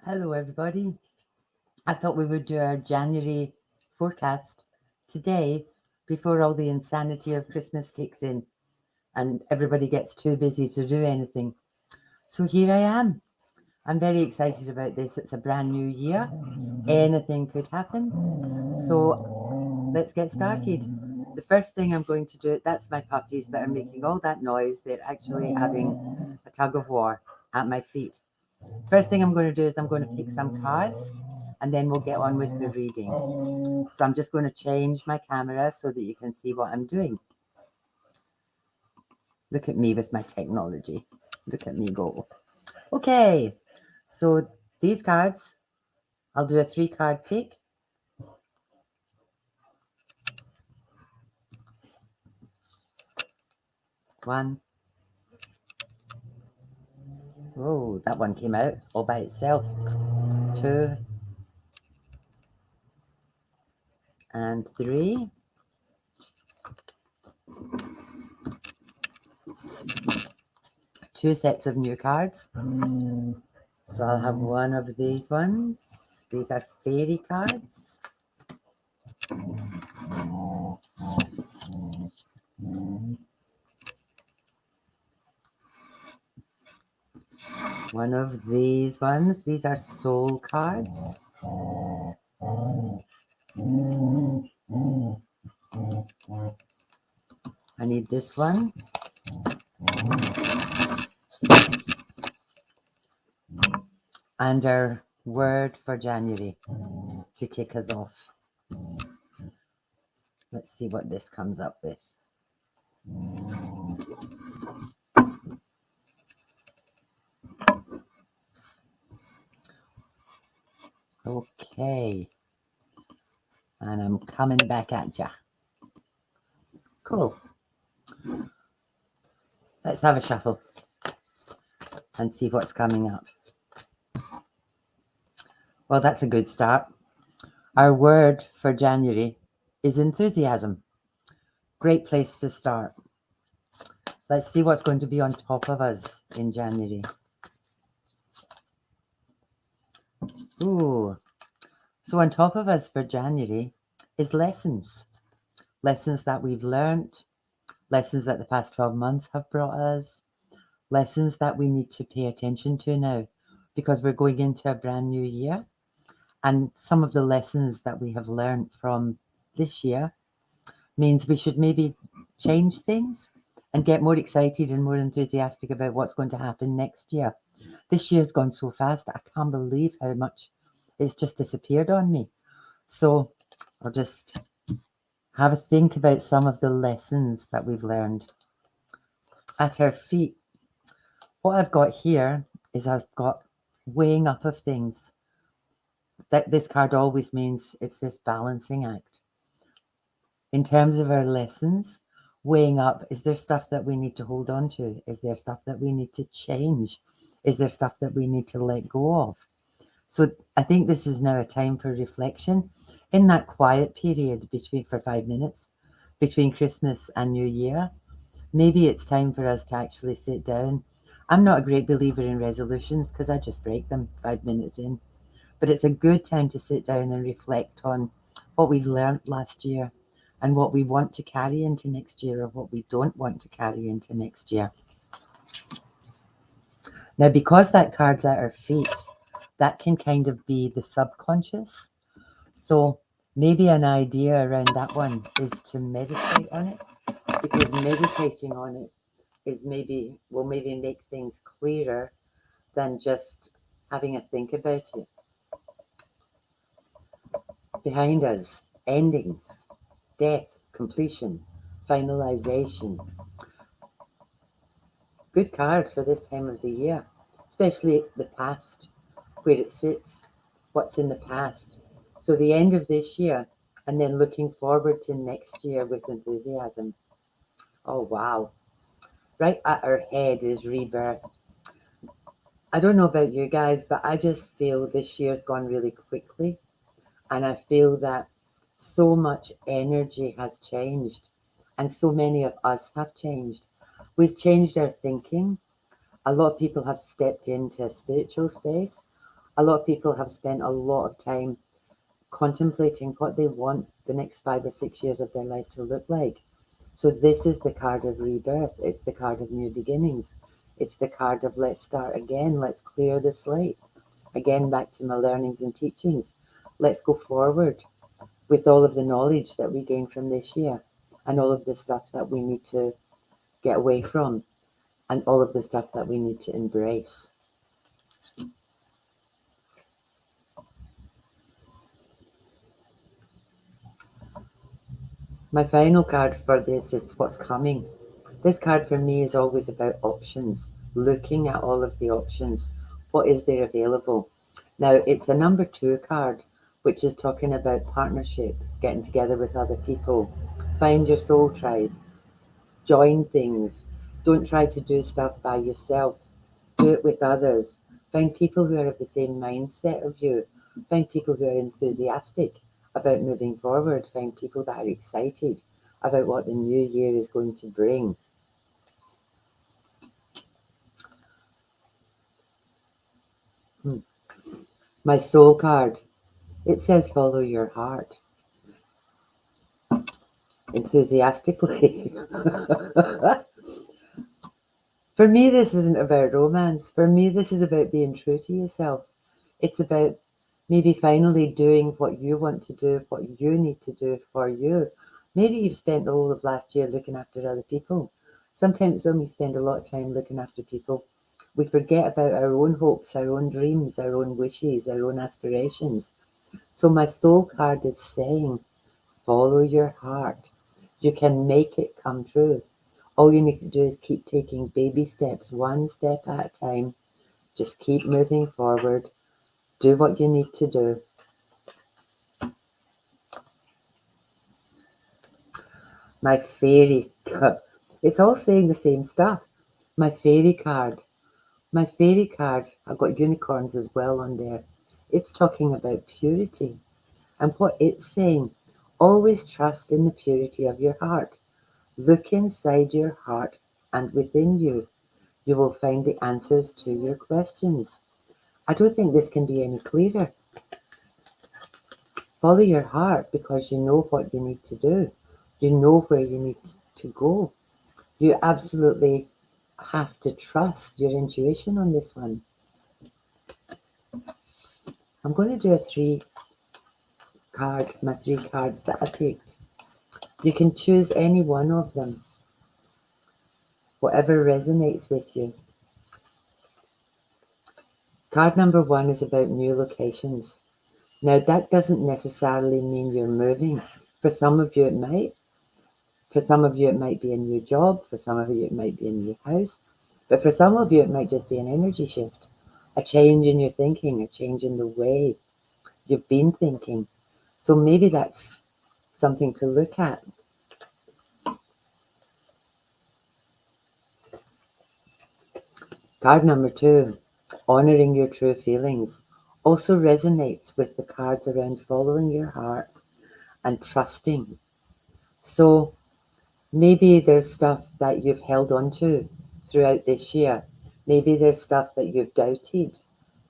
Hello, everybody. I thought we would do our January forecast today before all the insanity of Christmas kicks in and everybody gets too busy to do anything. So here I am. I'm very excited about this. It's a brand new year. Anything could happen. So let's get started. The first thing I'm going to do, that's my puppies that are making all that noise. They're actually having a tug of war at my feet. First thing I'm going to do is I'm going to pick some cards and then we'll get on with the reading. So I'm just going to change my camera so that you can see what I'm doing. Look at me with my technology. Look at me go. Okay, so these cards, I'll do a 3-card pick. One. Oh, that one came out all by itself. 2 and 3. Two sets of new cards. So I'll have one of these ones. These are fairy cards. One of these ones. These are soul cards. I need this one. And our word for January to kick us off. Let's see what this comes up with. Okay. And I'm coming back at ya. Cool. Let's have a shuffle and see what's coming up. Well, that's a good start. Our word for January is enthusiasm. Great place to start. Let's see what's going to be on top of us in January. Ooh. So on top of us for January is lessons. Lessons that we've learnt, lessons that the past 12 months have brought us, lessons that we need to pay attention to now because we're going into a brand new year. And some of the lessons that we have learned from this year means we should maybe change things and get more excited and more enthusiastic about what's going to happen next year. This year's gone so fast, I can't believe how much it's just disappeared on me. So I'll just have a think about some of the lessons that we've learned. At our feet, what I've got here is I've got weighing up of things. That this card always means it's this balancing act. In terms of our lessons, weighing up, is there stuff that we need to hold on to? Is there stuff that we need to change? Is there stuff that we need to let go of? So I think this is now a time for reflection. In that quiet period for 5 minutes between Christmas and New Year, maybe it's time for us to actually sit down. I'm not a great believer in resolutions because I just break them 5 minutes in. But it's a good time to sit down and reflect on what we've learned last year and what we want to carry into next year or what we don't want to carry into next year. Now, because that card's at our feet, that can kind of be the subconscious. So maybe an idea around that one is to meditate on it, because meditating on it is will maybe make things clearer than just having a think about it. Behind us, endings, death, completion, finalization. Good card for this time of the year, especially the past, where it sits, what's in the past. So the end of this year and then looking forward to next year with enthusiasm. Oh, wow. Right at our head is rebirth. I don't know about you guys, but I just feel this year's gone really quickly. And I feel that so much energy has changed, and so many of us have changed. We've changed our thinking. A lot of people have stepped into a spiritual space. A lot of people have spent a lot of time contemplating what they want the next 5 or 6 years of their life to look like. So this is the card of rebirth. It's the card of new beginnings. It's the card of let's start again. Let's clear the slate. Again, back to my learnings and teachings. Let's go forward with all of the knowledge that we gain from this year and all of the stuff that we need to get away from and all of the stuff that we need to embrace. My final card for this is what's coming. This card for me is always about options, looking at all of the options. What is there available? Now, it's a number 2 card, which is talking about partnerships, getting together with other people. Find your soul tribe, join things. Don't try to do stuff by yourself. Do it with others. Find people who are of the same mindset of you. Find people who are enthusiastic about moving forward. Find people that are excited about what the new year is going to bring. My soul card, it says follow your heart. Enthusiastically. For me, this isn't about romance. For me, this is about being true to yourself. It's about maybe finally doing what you want to do, what you need to do for you. Maybe you've spent the whole of last year looking after other people. Sometimes when we spend a lot of time looking after people, we forget about our own hopes, our own dreams, our own wishes, our own aspirations. So my soul card is saying, follow your heart. You can make it come true. All you need to do is keep taking baby steps, one step at a time. Just keep moving forward. Do what you need to do. My fairy card. It's all saying the same stuff. My fairy card. My fairy card. I've got unicorns as well on there. It's talking about purity. And what it's saying, always trust in the purity of your heart. Look inside your heart, and within you, you will find the answers to your questions. I don't think this can be any clearer. Follow your heart because you know what you need to do. You know where you need to go. You absolutely have to trust your intuition on this one. I'm going to do my 3 cards that I picked. You can choose any one of them, whatever resonates with you. Card number 1 is about new locations. Now, that doesn't necessarily mean you're moving. For some of you, it might. For some of you, it might be a new job. For some of you, it might be a new house. But for some of you, it might just be an energy shift, a change in your thinking, a change in the way you've been thinking. So maybe that's something to look at. Card number 2, honoring your true feelings, also resonates with the cards around following your heart and trusting. So maybe there's stuff that you've held on to throughout this year. Maybe there's stuff that you've doubted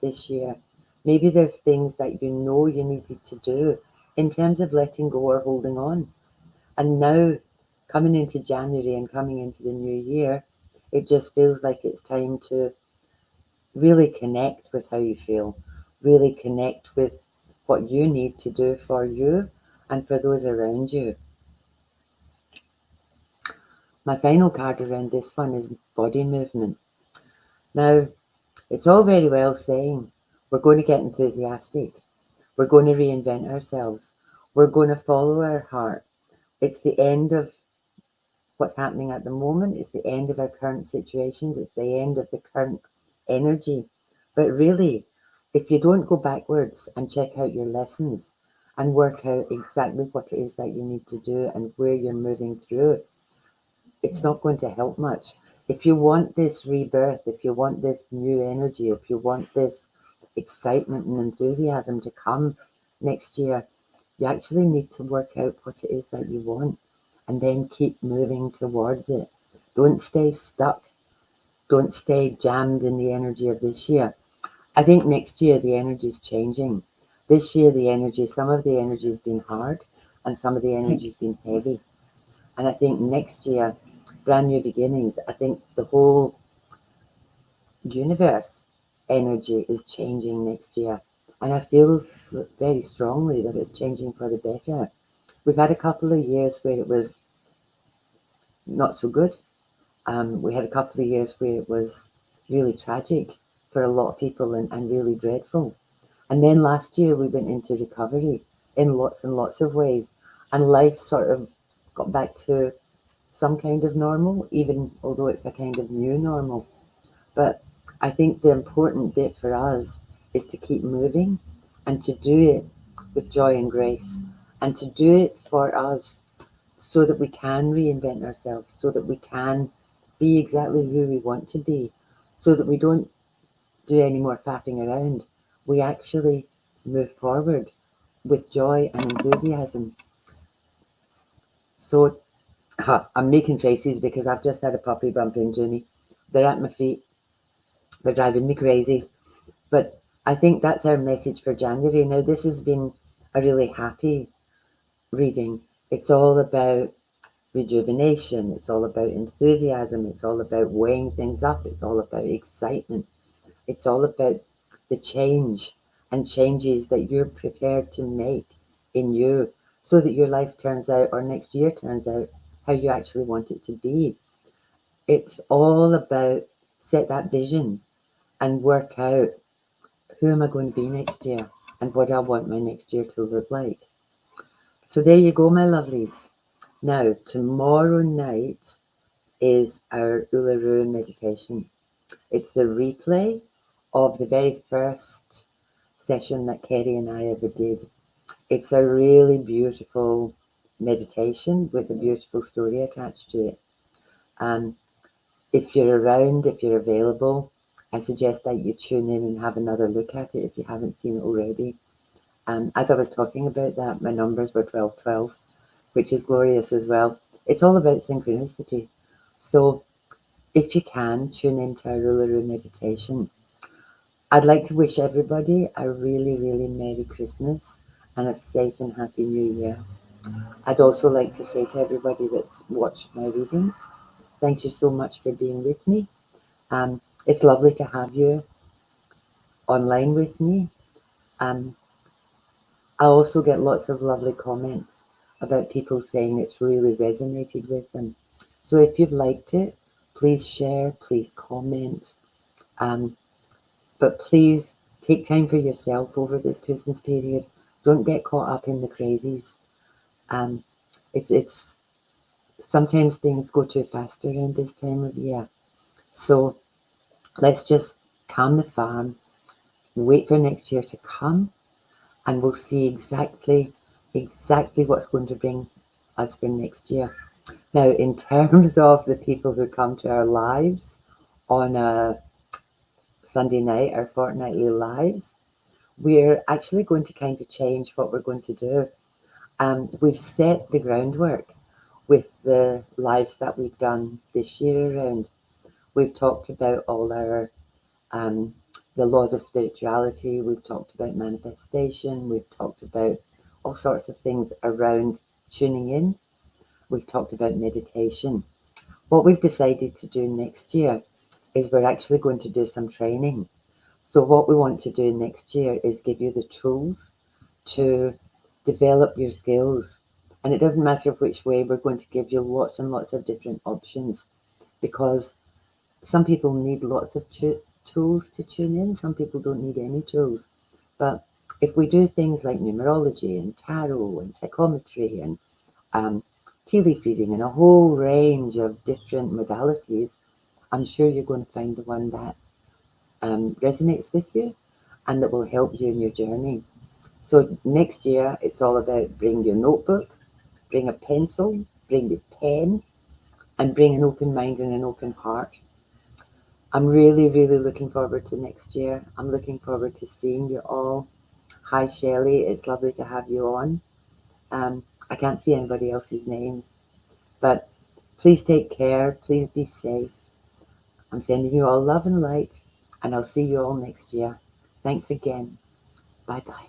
this year. Maybe there's things that you know you needed to do in terms of letting go or holding on. And now, coming into January and coming into the new year, it just feels like it's time to really connect with how you feel, really connect with what you need to do for you and for those around you. My final card around this one is body movement. Now, it's all very well saying we're going to get enthusiastic, we're going to reinvent ourselves, we're going to follow our heart. It's the end of what's happening at the moment, it's the end of our current situations, it's the end of the current energy. But really, if you don't go backwards and check out your lessons and work out exactly what it is that you need to do and where you're moving through, it's not going to help much. If you want this rebirth, if you want this new energy, if you want this excitement and enthusiasm to come next year, you actually need to work out what it is that you want and then keep moving towards it. Don't stay stuck. Don't stay jammed in the energy of this year. I think next year the energy is changing. This year the energy, some of the energy has been hard and some of the energy has been heavy. And I think next year, brand new beginnings, I think the whole universe energy is changing next year. And I feel very strongly that it's changing for the better. We've had a couple of years where it was not so good. We had a couple of years where it was really tragic for a lot of people and really dreadful. And then last year we went into recovery in lots and lots of ways. And life sort of got back to some kind of normal, even although it's a kind of new normal. But I think the important bit for us is to keep moving and to do it with joy and grace and to do it for us so that we can reinvent ourselves, so that we can be exactly who we want to be, so that we don't do any more faffing around. We actually move forward with joy and enthusiasm. So I'm making faces because I've just had a puppy bump into me. They're at my feet. They're driving me crazy. But I think that's our message for January. Now, this has been a really happy reading. It's all about rejuvenation. It's all about enthusiasm. It's all about weighing things up. It's all about excitement. It's all about the change and changes that you're prepared to make in you so that your life turns out or next year turns out how you actually want it to be. It's all about set that vision and work out who am I going to be next year and what I want my next year to look like. So there you go, my lovelies. Now, tomorrow night is our Uluru meditation. It's the replay of the very first session that Kerry and I ever did. It's a really beautiful meditation with a beautiful story attached to it. Um, if you're around, if you're available, I suggest that you tune in and have another look at it if you haven't seen it already. As I was talking about that, my numbers were 1212, which is glorious as well. It's all about synchronicity. So if you can, tune into our Uluru meditation. I'd like to wish everybody a really, really Merry Christmas and a safe and happy New Year. I'd also like to say to everybody that's watched my readings, thank you so much for being with me. It's lovely to have you online with me. Um, I also get lots of lovely comments about people saying it's really resonated with them. So if you've liked it, please share, please comment, but please take time for yourself over this Christmas period. Don't get caught up in the crazies. Um, it's sometimes things go too fast around this time of year. So let's just calm the farm, wait for next year to come, and we'll see exactly what's going to bring us for next year. Now, in terms of the people who come to our lives on a Sunday night, our fortnightly lives, we're actually going to kind of change what we're going to do. We've set the groundwork with the lives that we've done this year around. We've talked about all our the laws of spirituality. We've talked about manifestation. We've talked about all sorts of things around tuning in. We've talked about meditation. What we've decided to do next year is we're actually going to do some training. So what we want to do next year is give you the tools to develop your skills. And it doesn't matter which way, we're going to give you lots and lots of different options because some people need lots of tools to tune in. Some people don't need any tools. But if we do things like numerology and tarot and psychometry and tea leaf reading and a whole range of different modalities, I'm sure you're going to find the one that resonates with you and that will help you in your journey. So next year, it's all about bring your notebook, bring a pencil, bring your pen, and bring an open mind and an open heart. I'm really, really looking forward to next year. I'm looking forward to seeing you all. Hi, Shelley. It's lovely to have you on. I can't see anybody else's names, but please take care. Please be safe. I'm sending you all love and light, and I'll see you all next year. Thanks again. Bye bye.